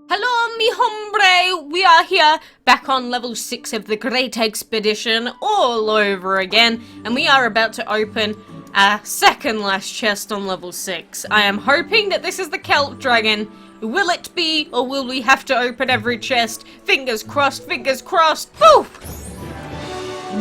Hello, mi hombre! We are here, back on level 6 of the Great Eggs-Pedition, all over again, and we are about to open our second last chest on level 6. I am hoping that this is the kelp dragon. Will it be, or will we have to open every chest? Fingers crossed, fingers crossed! Woo!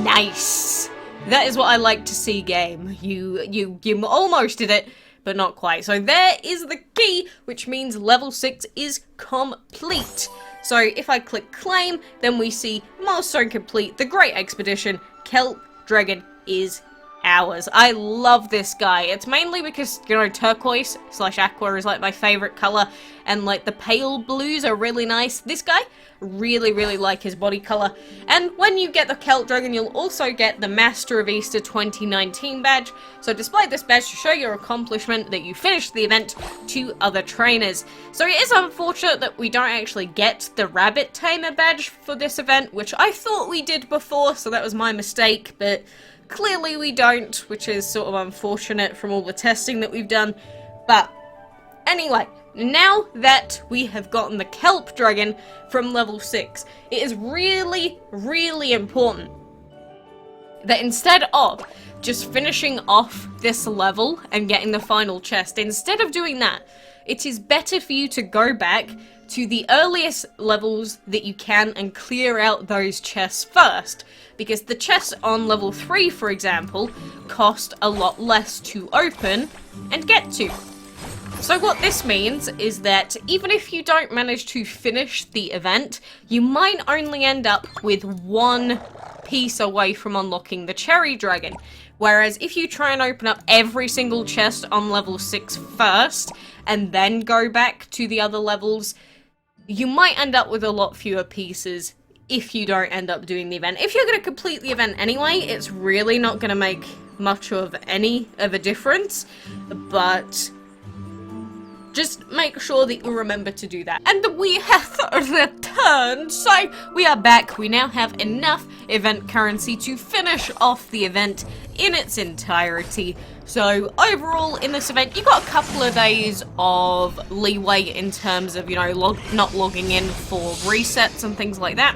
Nice! That is what I like to see, game. You almost did it, but not quite. So there is the key, which means level 6 is complete. So if I click claim, then we see milestone complete, the Great Eggs-Pedition, kelp dragon is ours. I love this guy. It's mainly because, you know, turquoise / aqua is like my favorite color, and like the pale blues are really nice. This guy, really like his body color. And when you get the kelp dragon, you'll also get the Master of Easter 2019 badge. So display this badge to show your accomplishment that you finished the event to other trainers. So it is unfortunate that we don't actually get the rabbit tamer badge for this event, which I thought we did before, so that was my mistake, but clearly we don't, which is sort of unfortunate from all the testing that we've done. But anyway, now that we have gotten the kelp dragon from level 6, it is really important that instead of just finishing off this level and getting the final chest, instead of doing that, it is better for you to go back to the earliest levels that you can and clear out those chests first, because the chests on level 3, for example, cost a lot less to open and get to. So what this means is that even if you don't manage to finish the event, you might only end up with one piece away from unlocking the cherry dragon. Whereas if you try and open up every single chest on level 6 first, and then go back to the other levels, you might end up with a lot fewer pieces if you don't end up doing the event. If you're going to complete the event anyway, it's really not going to make much of any of a difference, but just make sure that you remember to do that. And we have returned, so we are back. We now have enough event currency to finish off the event in its entirety. So overall in this event, you got a couple of days of leeway in terms of, you know, not logging in for resets and things like that.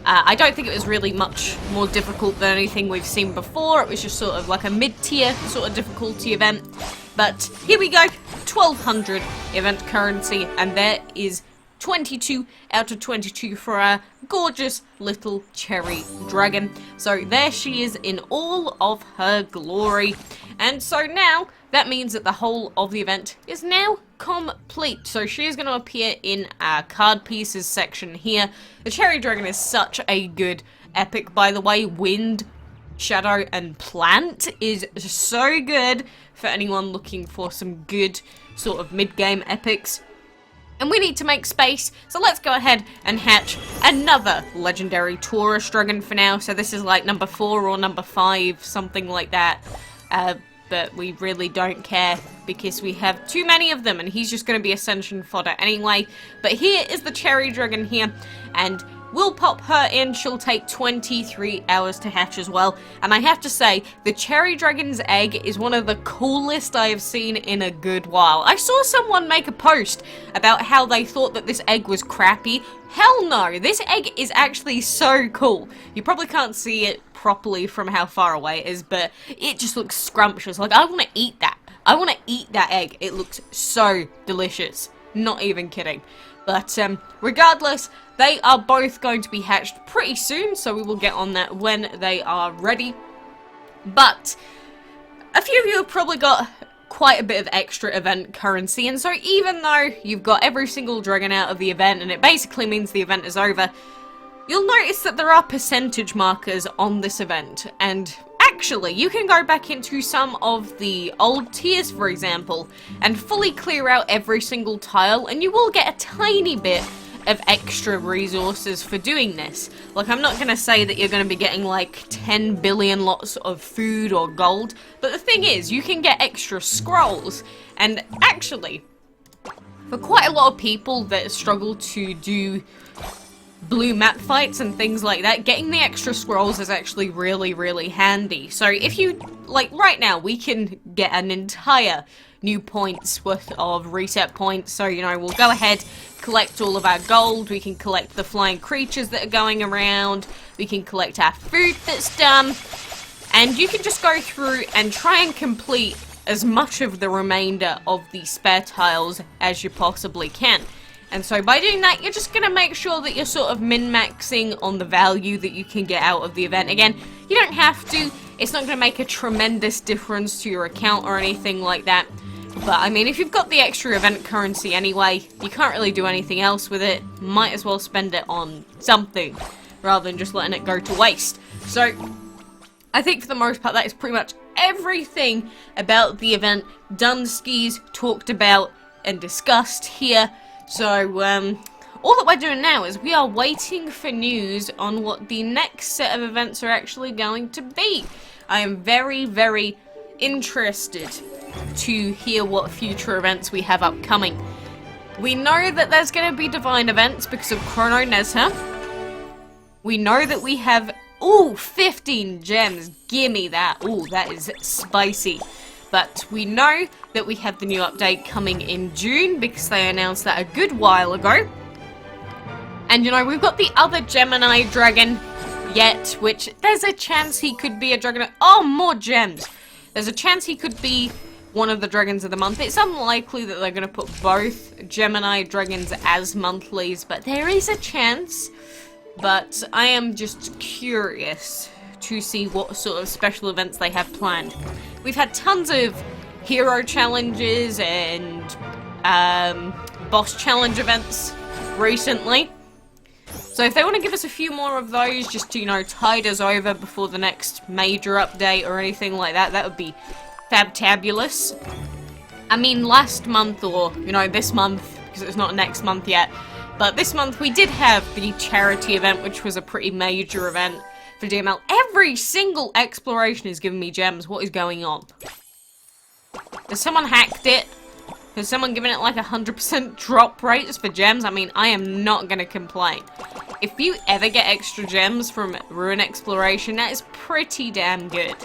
I don't think it was really much more difficult than anything we've seen before. It was just sort of like a mid-tier sort of difficulty event. But here we go, 1200 event currency, and there is 22 out of 22 for our gorgeous little cherry dragon. So there she is in all of her glory. And so now that means that the whole of the event is now complete. So she is going to appear in our card pieces section here. The cherry dragon is such a good epic, by the way. Wind, shadow, and plant is so good for anyone looking for some good sort of mid-game epics. And we need to make space, so let's go ahead and hatch another legendary Taurus dragon for now. So this is like number 4 or number 5, something like that. But we really don't care because we have too many of them and he's just going to be ascension fodder anyway. But here is the cherry dragon here, and we'll pop her in. She'll take 23 hours to hatch as well. And I have to say, the cherry dragon's egg is one of the coolest I have seen in a good while. I saw someone make a post about how they thought that this egg was crappy. Hell no, this egg is actually so cool. You probably can't see it properly from how far away it is, but it just looks scrumptious. Like, I want to eat that. I want to eat that egg. It looks so delicious. Not even kidding. But regardless, they are both going to be hatched pretty soon, so we will get on that when they are ready. But a few of you have probably got quite a bit of extra event currency, and so even though you've got every single dragon out of the event, and it basically means the event is over, you'll notice that there are percentage markers on this event, and actually, you can go back into some of the old tiers, for example, and fully clear out every single tile, and you will get a tiny bit of extra resources for doing this. Like, I'm not going to say that you're going to be getting like 10 billion lots of food or gold, but the thing is, you can get extra scrolls, and actually, for quite a lot of people that struggle to do blue map fights and things like that, getting the extra scrolls is actually really handy. So if you, like right now, we can get an entire new points worth of reset points. So, you know, we'll go ahead, collect all of our gold, we can collect the flying creatures that are going around, we can collect our food that's done, and you can just go through and try and complete as much of the remainder of the spare tiles as you possibly can. And so by doing that, you're just going to make sure that you're sort of min-maxing on the value that you can get out of the event. Again, you don't have to. It's not going to make a tremendous difference to your account or anything like that. But, I mean, if you've got the extra event currency anyway, you can't really do anything else with it. Might as well spend it on something, rather than just letting it go to waste. So, I think for the most part, that is pretty much everything about the event. Dunskies talked about and discussed here. So, all that we're doing now is we are waiting for news on what the next set of events are actually going to be. I am very, very interested to hear what future events we have upcoming. We know that there's going to be divine events because of Chrono Nezha. We know that we have, ooh, 15 gems. Gimme that. Ooh, that is spicy. But we know that we have the new update coming in June because they announced that a good while ago. And you know, we've got the other Gemini dragon yet, which there's a chance he could be a dragon. Oh, more gems. There's a chance he could be one of the dragons of the month. It's unlikely that they're going to put both Gemini dragons as monthlies, but there is a chance. But I am just curious to see what sort of special events they have planned. We've had tons of hero challenges and boss challenge events recently. So if they want to give us a few more of those just to, you know, tide us over before the next major update or anything like that, that would be fabtabulous. I mean, last month, or, you know, this month, because it's not next month yet, but this month we did have the charity event, which was a pretty major event for DML. Every single exploration is giving me gems. What is going on? Has someone hacked it? Has someone given it like 100% drop rates for gems? I mean, I am not going to complain. If you ever get extra gems from Ruin Exploration, that is pretty damn good.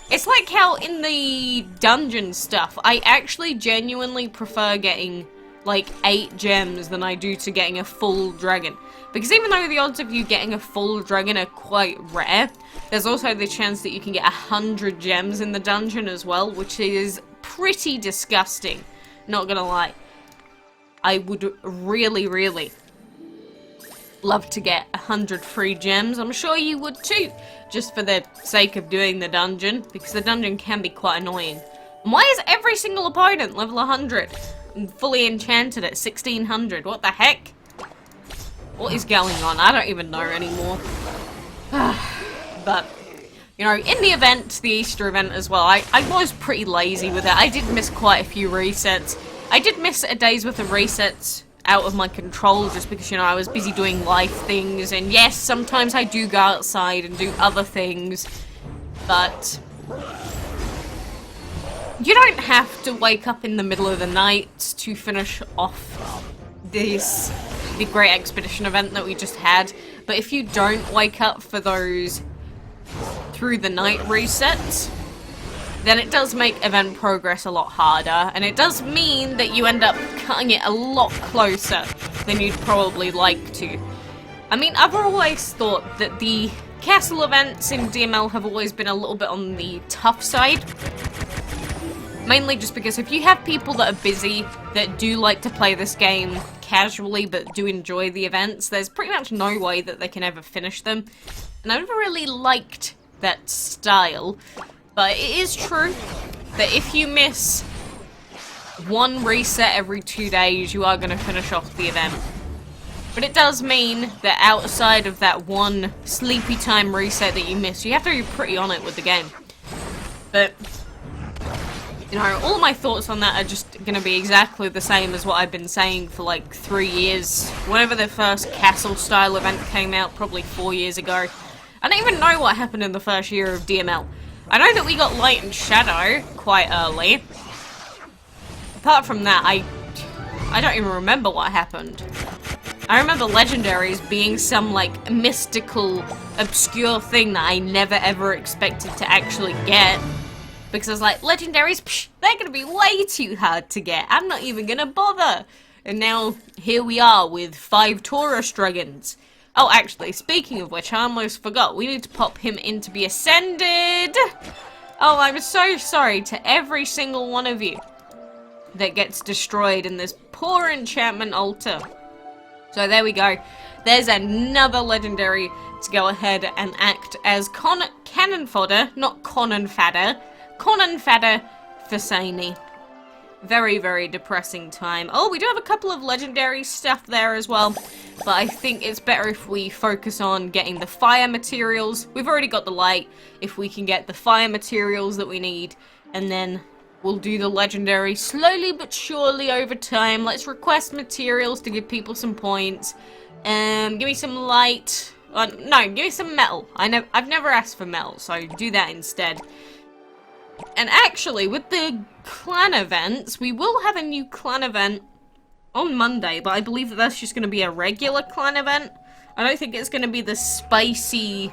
It's like how in the dungeon stuff, I actually genuinely prefer getting like 8 gems than I do to getting a full dragon. Because even though the odds of you getting a full dragon are quite rare, there's also the chance that you can get 100 gems in the dungeon as well, which is pretty disgusting. Not gonna lie. I would really, really love to get 100 free gems. I'm sure you would too, just for the sake of doing the dungeon, because the dungeon can be quite annoying. Why is every single opponent level 100? I'm fully enchanted at 1600. What the heck? What is going on? I don't even know anymore. But, you know, in the event, the Easter event as well, I was pretty lazy with it. I did miss quite a few resets. I did miss a day's worth of resets out of my control just because, you know, I was busy doing life things. And yes, sometimes I do go outside and do other things. But you don't have to wake up in the middle of the night to finish off the Great Eggs-Pedition event that we just had. But if you don't wake up for those through the night resets, then it does make event progress a lot harder, and it does mean that you end up cutting it a lot closer than you'd probably like to. I mean, I've always thought that the castle events in DML have always been a little bit on the tough side. Mainly just because if you have people that are busy, that do like to play this game casually but do enjoy the events, there's pretty much no way that they can ever finish them. And I never really liked that style. But it is true that if you miss one reset every 2 days, you are going to finish off the event. But it does mean that outside of that one sleepy time reset that you miss, you have to be pretty on it with the game. But, you know, all my thoughts on that are just going to be exactly the same as what I've been saying for like 3 years. Whenever the first castle-style event came out, probably 4 years ago, I don't even know what happened in the first year of DML. I know that we got Light and Shadow quite early. Apart from that, I don't even remember what happened. I remember Legendaries being some, like, mystical, obscure thing that I never ever expected to actually get. Because I was like, legendaries, psh, they're going to be way too hard to get. I'm not even going to bother. And now, here we are with 5 Taurus dragons. Oh, actually, speaking of which, I almost forgot. We need to pop him in to be ascended. Oh, I'm so sorry to every single one of you that gets destroyed in this poor enchantment altar. So there we go. There's another legendary to go ahead and act as cannon fodder, not cannon fodder for Saini. Very, very depressing time. Oh, we do have a couple of legendary stuff there as well, but I think it's better if we focus on getting the fire materials. We've already got the light. If we can get the fire materials that we need, and then we'll do the legendary slowly but surely over time. Let's request materials to give people some points. Give me some light. No, give me some metal. I've never asked for metal, so do that instead. And actually, with the clan events, we will have a new clan event on Monday, but I believe that that's just going to be a regular clan event. I don't think it's going to be the spicy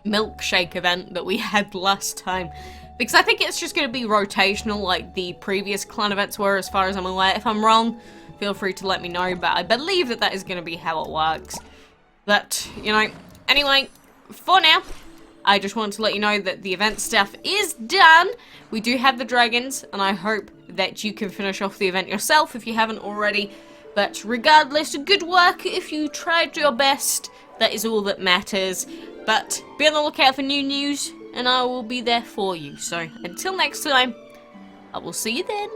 milkshake event that we had last time. Because I think it's just going to be rotational like the previous clan events were, as far as I'm aware. If I'm wrong, feel free to let me know, but I believe that that is going to be how it works. But, you know, anyway, for now, I just wanted to let you know that the event stuff is done. We do have the dragons, and I hope that you can finish off the event yourself if you haven't already. But regardless, good work if you tried your best. That is all that matters. But be on the lookout for new news, and I will be there for you. So until next time, I will see you then.